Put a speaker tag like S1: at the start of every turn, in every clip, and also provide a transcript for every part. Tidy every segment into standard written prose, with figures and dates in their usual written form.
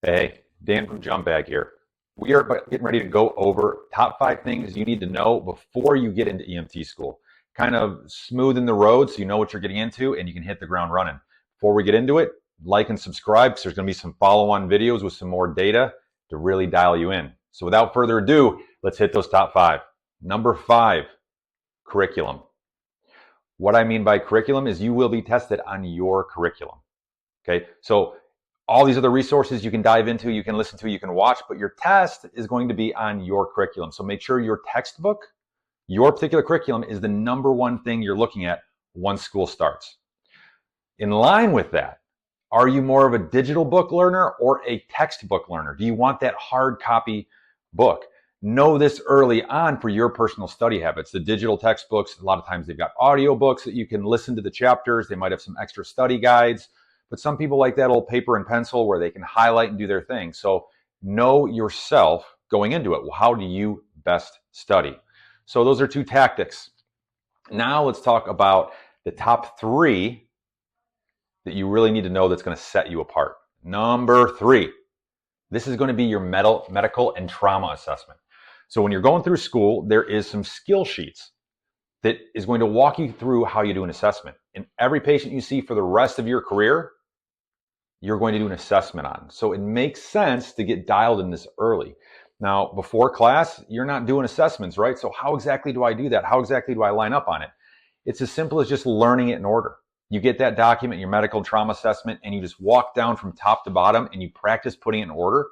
S1: Hey, Dan from Jump Bag here. We are getting ready to go over top 5 things you need to know before you get into EMT school. Kind of smoothing the road so you know what you're getting into and you can hit the ground running. Before we get into it, like and subscribe because there's going to be some follow-on videos with some more data to really dial you in. So without further ado, let's hit those top 5. Number 5, curriculum. What I mean by curriculum is you will be tested on your curriculum. Okay, so all these other resources you can dive into, you can listen to, you can watch, but your test is going to be on your curriculum. So make sure your textbook, your particular curriculum is the number one thing you're looking at once school starts. In line with that, are you more of a digital book learner or a textbook learner? Do you want that hard copy book? Know this early on for your personal study habits. The digital textbooks, a lot of times they've got audio books that you can listen to the chapters. They might have some extra study guides. But some people like that old paper and pencil where they can highlight and do their thing. So know yourself going into it. Well, how do you best study? So those are 2 tactics. Now let's talk about the top 3 that you really need to know that's going to set you apart. Number 3, this is going to be your medical and trauma assessment. So when you're going through school, there is some skill sheets that is going to walk you through how you do an assessment. And every patient you see for the rest of your career, you're going to do an assessment on. So it makes sense to get dialed in this early. Now, before class, you're not doing assessments, right? So how exactly do I do that? How exactly do I line up on it? It's as simple as just learning it in order. You get that document, your medical and trauma assessment, and you just walk down from top to bottom and you practice putting it in order.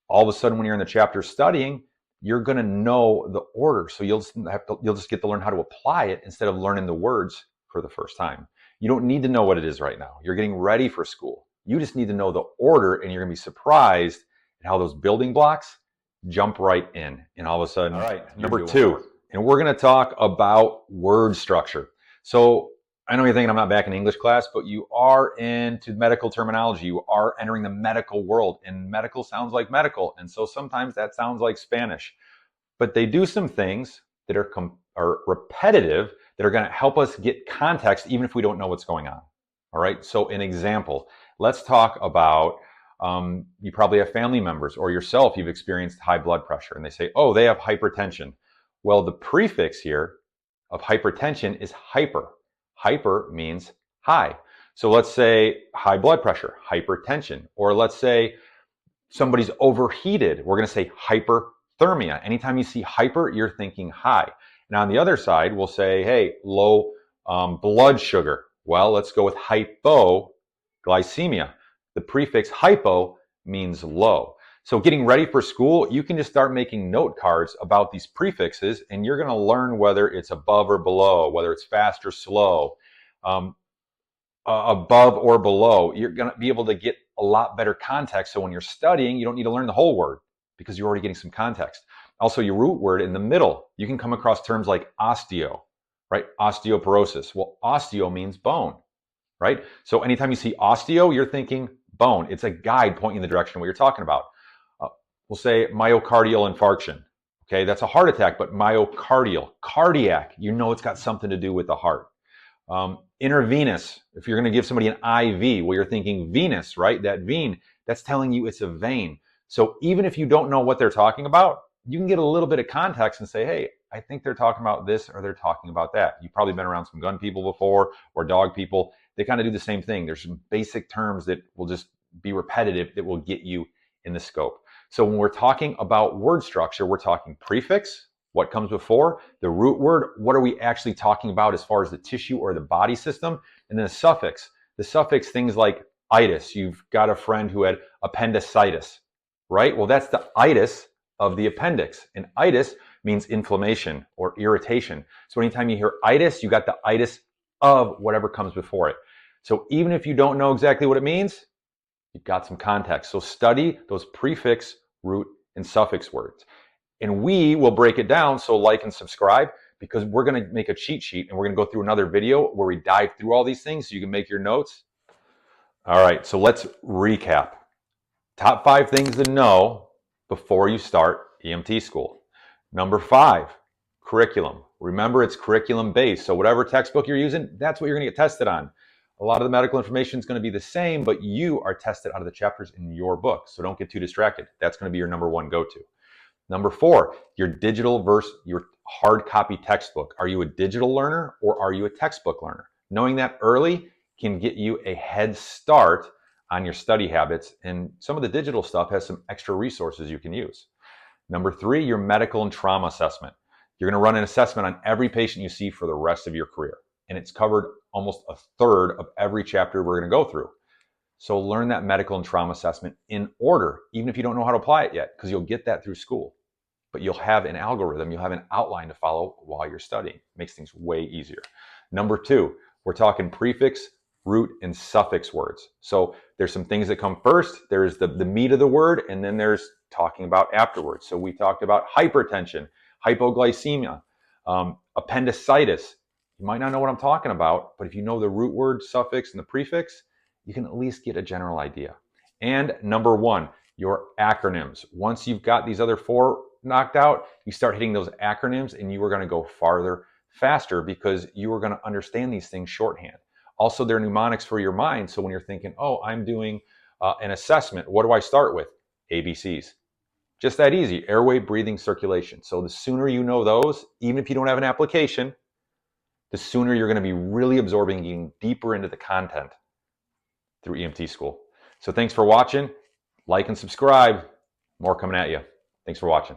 S1: All of a sudden, when you're in the chapter studying, you're going to know the order. So you'll just get to learn how to apply it instead of learning the words for the first time. You don't need to know what it is right now. You're getting ready for school. You just need to know the order, and you're going to be surprised at how those building blocks jump right in. And all of a sudden, all right, number 2, and we're going to talk about word structure. So I know you're thinking I'm not back in English class, but you are into medical terminology. You are entering the medical world, and medical sounds like medical. And so sometimes that sounds like Spanish. But they do some things that are repetitive that are going to help us get context even if we don't know what's going on. All right, so an example. Let's talk about, you probably have family members or yourself, you've experienced high blood pressure, and they say, oh, they have hypertension. Well, the prefix here of hypertension is hyper. Hyper means high. So let's say high blood pressure, hypertension. Or let's say somebody's overheated. We're going to say hyperthermia. Anytime you see hyper, you're thinking high. Now on the other side, we'll say, hey, low blood sugar. Well, let's go with hypoglycemia. The prefix hypo means low. So getting ready for school, you can just start making note cards about these prefixes, and you're going to learn whether it's above or below, whether it's fast or slow, above or below. You're going to be able to get a lot better context. So when you're studying, you don't need to learn the whole word because you're already getting some context. Also, your root word in the middle, you can come across terms like osteo, right? Osteoporosis. Well, osteo means bone, right? So anytime you see osteo, you're thinking bone. It's a guide pointing in the direction of what you're talking about. We'll say myocardial infarction. Okay, that's a heart attack, but myocardial, cardiac, you know it's got something to do with the heart. Intravenous, if you're going to give somebody an IV, well, you're thinking venous, right? That vein, that's telling you it's a vein. So even if you don't know what they're talking about, you can get a little bit of context and say, hey, I think they're talking about this or they're talking about that. You've probably been around some gun people before or dog people. They kind of do the same thing. There's some basic terms that will just be repetitive that will get you in the scope. So when we're talking about word structure, we're talking prefix, what comes before, the root word, what are we actually talking about as far as the tissue or the body system, and then a suffix. The suffix, things like itis. You've got a friend who had appendicitis, right? Well, that's the itis of the appendix. And itis means inflammation or irritation. So anytime you hear itis, you got the itis of whatever comes before it. So even if you don't know exactly what it means, you've got some context. So study those prefix, root, and suffix words. And we will break it down, so like and subscribe, because we're going to make a cheat sheet and we're going to go through another video where we dive through all these things so you can make your notes. All right, so let's recap. Top 5 things to know before you start EMT school. Number 5, curriculum. Remember, it's curriculum based. So whatever textbook you're using, that's what you're going to get tested on. A lot of the medical information is going to be the same, but you are tested out of the chapters in your book. So don't get too distracted. That's going to be your number one go-to. Number 4, your digital versus your hard copy textbook. Are you a digital learner or are you a textbook learner? Knowing that early can get you a head start on your study habits, and some of the digital stuff has some extra resources you can use. Number 3, your medical and trauma assessment. You're going to run an assessment on every patient you see for the rest of your career, and it's covered almost a third of every chapter we're going to go through. So learn that medical and trauma assessment in order, even if you don't know how to apply it yet, because you'll get that through school. But you'll have an algorithm, you'll have an outline to follow while you're studying. It makes things way easier. Number 2, we're talking prefix, root, and suffix words. So there's some things that come first. There's the meat of the word, and then there's talking about afterwards. So we talked about hypertension, hypoglycemia, appendicitis. You might not know what I'm talking about, but if you know the root word, suffix, and the prefix, you can at least get a general idea. And number 1, your acronyms. Once you've got these other 4 knocked out, you start hitting those acronyms and you are going to go farther faster because you are going to understand these things shorthand. Also, they're mnemonics for your mind. So when you're thinking, oh, I'm doing an assessment, what do I start with? ABCs. Just that easy. Airway, breathing, circulation. So the sooner you know those, even if you don't have an application, the sooner you're going to be really absorbing, getting deeper into the content through EMT school. So thanks for watching. Like and subscribe. More coming at you. Thanks for watching.